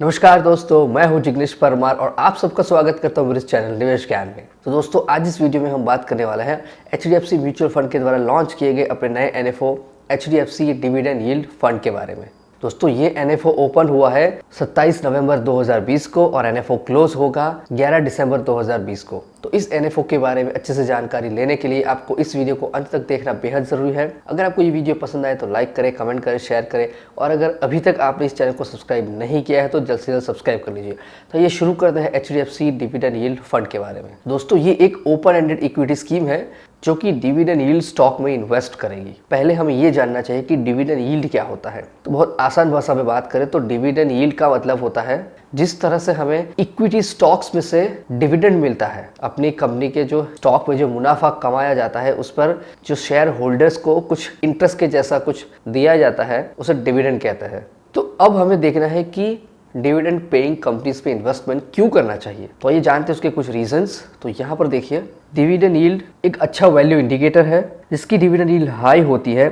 नमस्कार दोस्तों, मैं हूं जिग्नेश परमार और आप सबका स्वागत करता हूं मेरे इस चैनल निवेश ज्ञान में। तो दोस्तों, आज इस वीडियो में हम बात करने वाले हैं HDFC म्यूचुअल फंड के द्वारा लॉन्च किए गए अपने नए NFO HDFC dividend yield fund के बारे में। दोस्तों, ये NFO ओपन हुआ है 27 नवंबर 2020 को और NFO क्लोज होगा 11 दिसंबर 2020 को। तो इस NFO के बारे में अच्छे से जानकारी लेने के लिए आपको इस वीडियो को अंत तक देखना बेहद ज़रूरी है। अगर आपको ये वीडियो पसंद आए तो लाइक करें, कमेंट करें, शेयर करें और अगर अभी तक आपने इस चैनल को सब्सक्राइब नहीं किया है तो जल्द से जल्द सब्सक्राइब कर लीजिए। तो ये शुरू करते हैं HDFC डिविडेंड यील्ड फंड के बारे में। दोस्तों, ये एक ओपन एंडेड इक्विटी स्कीम है जो कि डिविडेंड यील्ड स्टॉक में इन्वेस्ट करेगी। पहले हमें ये जानना चाहिए कि डिविडेंड यील्ड क्या होता है। तो बहुत आसान भाषा में बात करें तो डिविडेंड यील्ड का मतलब होता है जिस तरह से हमें इक्विटी स्टॉक्स में से डिविडेंड मिलता है, अपनी कंपनी के जो स्टॉक में जो मुनाफा कमाया जाता है उस पर जो शेयर होल्डर्स को कुछ इंटरेस्ट के जैसा कुछ दिया जाता है, उसे डिविडेंड कहते हैं। तो अब हमें देखना है कि डिविडेंड पेइंग कंपनीज पे इन्वेस्टमेंट क्यों करना चाहिए। तो ये जानते हैं उसके कुछ रीजंस। तो यहाँ पर देखिए, डिविडेंड यील्ड एक अच्छा वैल्यू इंडिकेटर है। जिसकी डिविडेंड यील्ड हाई होती है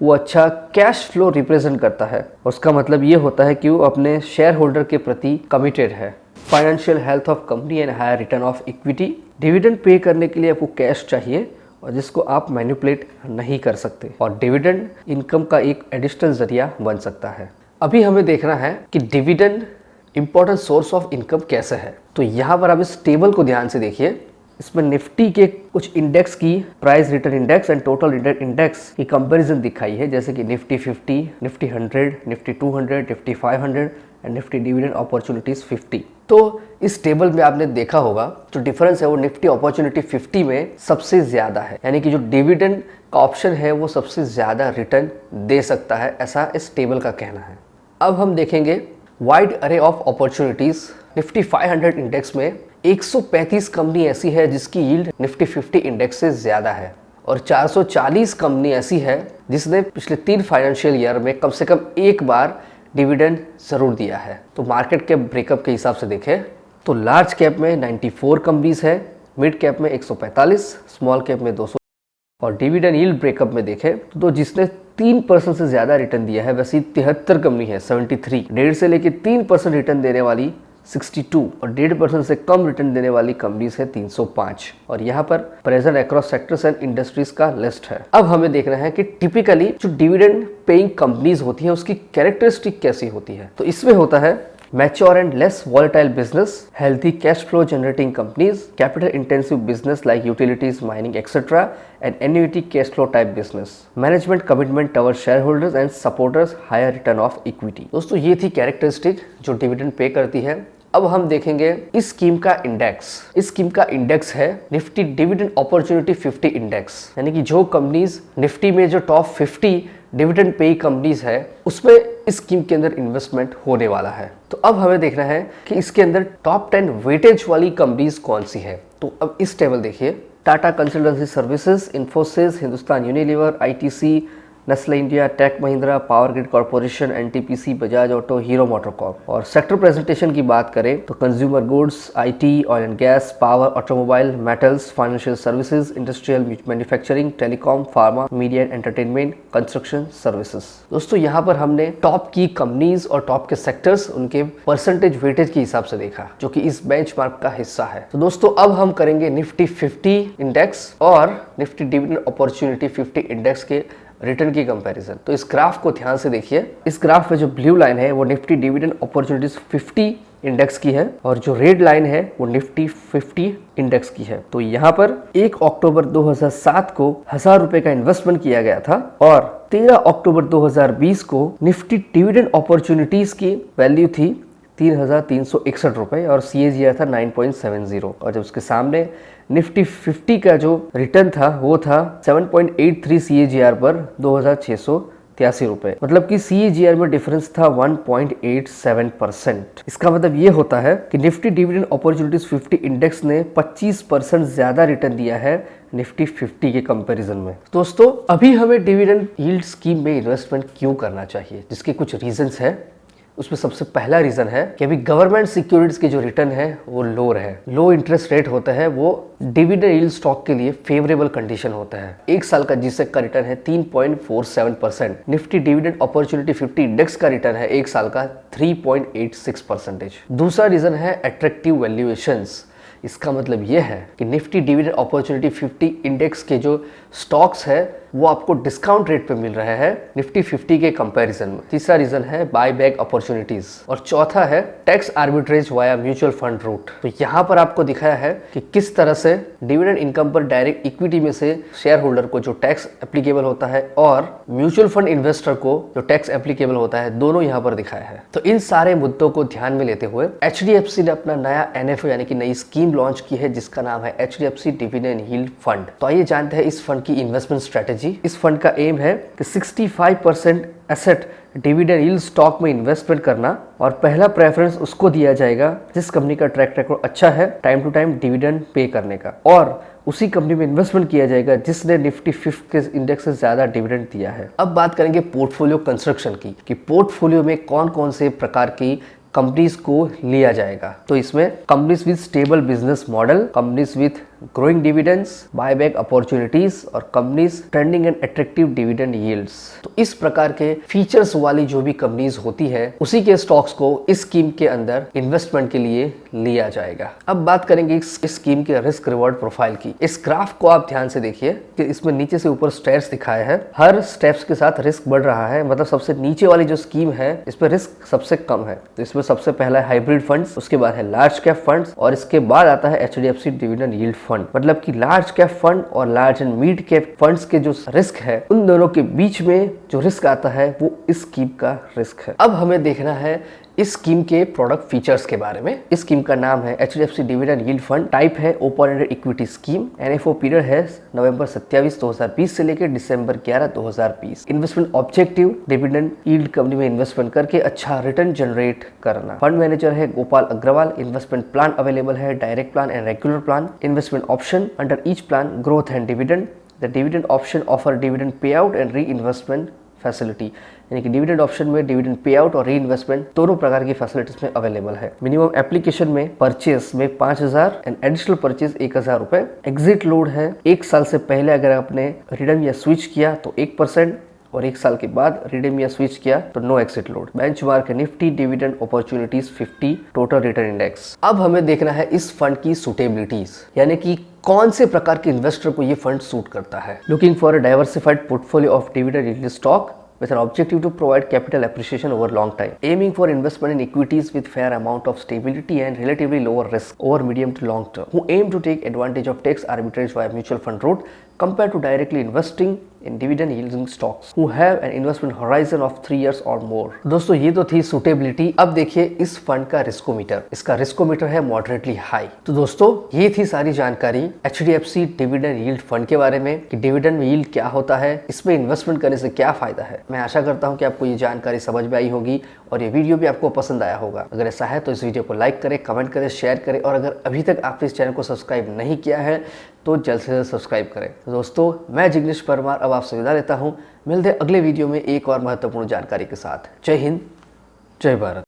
वो अच्छा कैश फ्लो रिप्रेजेंट करता है। उसका मतलब ये होता है कि वो अपने शेयर होल्डर के प्रति कमिटेड है। Financial health of company and higher return of equity. Dividend pay करने के लिए आपको कैश चाहिए और जिसको आप मैनिपुलेट नहीं कर सकते, और डिविडेंड इनकम का एक एडिशनल जरिया बन सकता है। अभी हमें देखना है कि dividend important source of income कैसे है। तो यहाँ पर आप इस टेबल को ध्यान से देखिए। इसमें निफ्टी के कुछ इंडेक्स की price return index and total return index की कंपैरिजन दिखाई है, जैसे कि Nifty 50, Nifty 100, Nifty 200, Nifty 500 and Nifty dividend opportunities 50। तो इस टेबल में आपने देखा होगा जो डिफरेंस है वो निफ्टी अपॉर्चुनिटी 50 में सबसे ज्यादा है, यानी कि जो डिविडेंड का ऑप्शन है वो सबसे ज्यादा रिटर्न दे सकता है, ऐसा इस टेबल का कहना है। अब हम देखेंगे वाइड अरे ऑफ अपॉर्चुनिटीज। निफ्टी 500 इंडेक्स में 135 कंपनी ऐसी है जिसकी यील्ड निफ्टी 50 इंडेक्स से ज्यादा है और 440 कंपनी ऐसी है जिसने पिछले 3 फाइनेंशियल ईयर में कम से कम एक बार डिविडेंड जरूर दिया है। तो मार्केट के ब्रेकअप के हिसाब से देखें तो लार्ज कैप में 94 कंपनीज है, मिड कैप में 145, स्मॉल कैप में 200 और डिविडेंड यील्ड ब्रेकअप में देखें तो जिसने 3% से ज्यादा रिटर्न दिया है वैसी 73 कंपनी है, 73। 1.5 से लेकर 3% रिटर्न देने वाली 62 और 1.5% से कम रिटर्न देने वाली कंपनीज है 305। और यहाँ पर present across sectors and industries का लिस्ट है। अब हमें देखना है कि टिपिकली जो डिविडेंड पेइंग कंपनीज होती है उसकी कैरेक्टरिस्टिक कैसी होती है। तो इसमें होता है mature and less volatile business, healthy cash flow generating companies, capital intensive business like utilities, mining, etc. and annuity cash flow type business. Management commitment towards shareholders and supporters higher return of equity. दोस्तों, ये थी characteristic जो dividend pay करती है। अब हम देखेंगे इस स्कीम का इंडेक्स। इस स्कीम का इंडेक्स है निफ्टी डिविडेंड अपॉर्चुनिटी 50 इंडेक्स, यानी कि जो कंपनीज निफ्टी में जो टॉप 50 डिविडेंड पे कंपनीज है उसमें इस स्कीम के अंदर इन्वेस्टमेंट होने वाला है। तो अब हमें देखना है कि इसके अंदर टॉप 10 वेटेज वाली कंपनीज कौन सी है। तो अब इस टेबल देखिए, Tata Consultancy Services, Infosys, Hindustan Unilever, ITC, Nestle India, Tech Mahindra, Power Grid Corporation, NTPC, Bajaj Auto, Hero Motor Corp. और सेक्टर प्रेजेंटेशन की बात करें तो consumer goods, IT, oil and gas, power, automobile, metals, financial services, industrial manufacturing, telecom, pharma, media and entertainment, construction services. दोस्तों, यहाँ पर हमने top की कंपनीज और टॉप के सेक्टर्स उनके परसेंटेज वेटेज के हिसाब से देखा जो कि इस बेंचमार्क का हिस्सा है। तो दोस्तों, अब हम करेंगे निफ्टी 50 इंडेक्स और निफ्टी डिविडेंड अपॉर्चुनिटी 50 इंडेक्स के रिटर्न की कंपैरिजन। तो इस ग्राफ को ध्यान से देखिए। इस ग्राफ में जो ब्लू लाइन है वो निफ्टी डिविडेंड अपॉर्चुनिटीज 50 इंडेक्स की है और जो रेड लाइन है वो निफ्टी 50 इंडेक्स की है। तो यहाँ पर 1 अक्टूबर 2007 को 1000 रुपए का इन्वेस्टमेंट किया गया था और 13 अक्टूबर 2020 को निफ्टी डिविडेंड अपॉर्चुनिटीज की वैल्यू थी 3,361 रुपए और CAGR था 9.70। और जब उसके सामने निफ्टी 50 का जो रिटर्न था वो था 7.83 CAGR पर 2,683 रुपए, मतलब कि CAGR में डिफरेंस था 1.87%। इसका मतलब ये होता है कि निफ्टी डिविडेंड अपॉर्चुनिटीज 50 इंडेक्स ने 25% ज्यादा रिटर्न दिया है निफ्टी 50 के कंपैरिजन में। दोस्तों, अभी हमें डिविडेंड यील्ड स्कीम में इन्वेस्टमेंट क्यों करना चाहिए, जिसके कुछ रीजंस है उसमें सबसे पहला रीजन है कि अभी गवर्नमेंट सिक्योरिटीज के जो रिटर्न है वो लो रहे, लो इंटरेस्ट रेट होता है, वो डिविडेंड यील्ड स्टॉक के लिए फेवरेबल कंडीशन होता है। एक साल का जीसेक का रिटर्न है 3.47%, निफ्टी डिविडेंड अपॉर्चुनिटी 50 इंडेक्स का रिटर्न है एक साल का 3.86%। दूसरा रीजन है अट्रैक्टिव वैल्यूएशंस। इसका मतलब यह है कि निफ्टी डिविडेंड अपॉर्चुनिटी 50 इंडेक्स के जो स्टॉक्स है वो आपको डिस्काउंट रेट पे मिल रहे हैं निफ्टी 50 के कंपैरिजन में। तीसरा रीजन है बाय बैक अपॉर्चुनिटीज और चौथा है tax arbitrage via mutual fund route. तो यहाँ पर आपको दिखाया है कि किस तरह से डिविडेंड इनकम पर डायरेक्ट इक्विटी में से शेयर होल्डर को जो टैक्स एप्लीकेबल होता है और म्यूचुअल फंड इन्वेस्टर को जो टैक्स एप्लीकेबल होता है, दोनों यहाँ पर दिखाया है। तो इन सारे मुद्दों को ध्यान में लेते हुए HDFC ने अपना नया NFO यानी कि नई स्कीम लॉन्च की है जिसका नाम है HDFC डिविडेंड यील्ड फंड। तो आइए जानते हैं इस फंड की इन्वेस्टमेंट स्ट्रेटेजी। इस फंड का एम है कि 65% एसेट डिविडेंड यील्ड स्टॉक में इन्वेस्टमेंट करना और पहला प्रेफरेंस उसको दिया जाएगा जिस कंपनी का ट्रैक रिकॉर्ड अच्छा है time to time dividend pay करने का, और उसी कंपनी में इन्वेस्टमेंट किया जाएगा जिसने निफ्टी 50 के इंडेक्स से ज्यादा डिविडेंड दिया है। अब बात करेंगे पोर्टफोलियो कंस्ट्रक्शन की कि पोर्टफोलियो में कौन कौन से प्रकार की कंपनीज को लिया जाएगा। तो इसमें companies with stable business model, companies with growing dividends, buyback opportunities और companies trending and attractive dividend yields. तो इस प्रकार के फीचर्स वाली जो भी कंपनीज होती है उसी के स्टॉक्स को इस स्कीम के अंदर इन्वेस्टमेंट के लिए लिया जाएगा। अब बात करेंगे इस स्कीम के रिस्क रिवॉर्ड प्रोफाइल की। इस ग्राफ को आप ध्यान से देखिए कि इसमें नीचे से ऊपर स्टेप्स दिखाए हैं, हर स्टेप्स के साथ रिस्क बढ़ रहा है, मतलब सबसे नीचे वाली जो स्कीम है इसमें रिस्क सबसे कम है। तो इसमें सबसे पहला है हाइब्रिड फंड्स, उसके बाद है लार्ज कैप फंड्स और इसके बाद आता है HDFC डिविडेंड यील्ड फंड। मतलब कि लार्ज कैप फंड और large and mid cap funds के जो रिस्क है उन दोनों के बीच में जो रिस्क आता है वो इस स्कीम का रिस्क है। अब हमें देखना है इस स्कीम के प्रोडक्ट फीचर्स के बारे में। इस स्कीम का नाम है HDFC dividend yield fund, type है open ended equity scheme, NFO period है नवंबर 27, 2020 से लेकर दिसंबर 11, 2020। Investment objective dividend yield company में इन्वेस्टमेंट करके अच्छा रिटर्न जनरेट करना। फंड मैनेजर है Gopal Agarwal. Investment plan available है direct plan and regular plan. Investment option under each plan growth and dividend. The dividend option offer dividend pay out and reinvestment facility, यानी कि dividend option में dividend pay out और री investment दोनों प्रकार की facilities में available है। मिनिमम एप्लीकेशन में परचेस में 5000 एंड एडिशनल परचेस 1000 रुपए। एग्जिट लोड है एक साल से पहले अगर आपने रिडीम या स्विच किया तो 1% और एक साल के बाद रिडीम या स्विच किया तो नो एग्जिट लोड। बेंचमार्क है Nifty dividend opportunities 50 total return index. अब हमें देखना है इस फंड की सुटेबिलिटीज, यानी कि कौन से प्रकार के इन्वेस्टर को ये फंड सूट करता है। Looking for a diversified portfolio of dividend yield stock with an objective to provide capital appreciation over long time, aiming for investment in equities with fair amount of stability and relatively lower risk over medium to long term, who aim to take advantage of tax arbitrage via mutual fund route compared to directly investing in dividend yielding stocks, who have an investment horizon of 3 years or more। दोस्तों ये तो थी suitability. अब देखिए इस fund का riskometer. इसका riskometer है मॉडरेटली हाई। तो दोस्तों ये थी सारी जानकारी HDFC डिविडेंड यील्ड फंड के बारे में कि डिविडेंड यील्ड क्या होता है, इसमें इन्वेस्टमेंट करने से क्या फायदा है। मैं आशा करता हूँ कि आपको ये जानकारी समझ में आई होगी और ये वीडियो भी आपको पसंद आया होगा। अगर ऐसा है तो इस वीडियो को लाइक करें, कमेंट करें, शेयर करें और अगर अभी तक आपने इस चैनल को सब्सक्राइब नहीं किया है तो जल्द से जल्द सब्सक्राइब करें। तो दोस्तों मैं जिग्नेश परमार अब आपसे विदा लेता हूँ। मिलते हैं अगले वीडियो में एक और महत्वपूर्ण जानकारी के साथ। जय हिंद, जय भारत।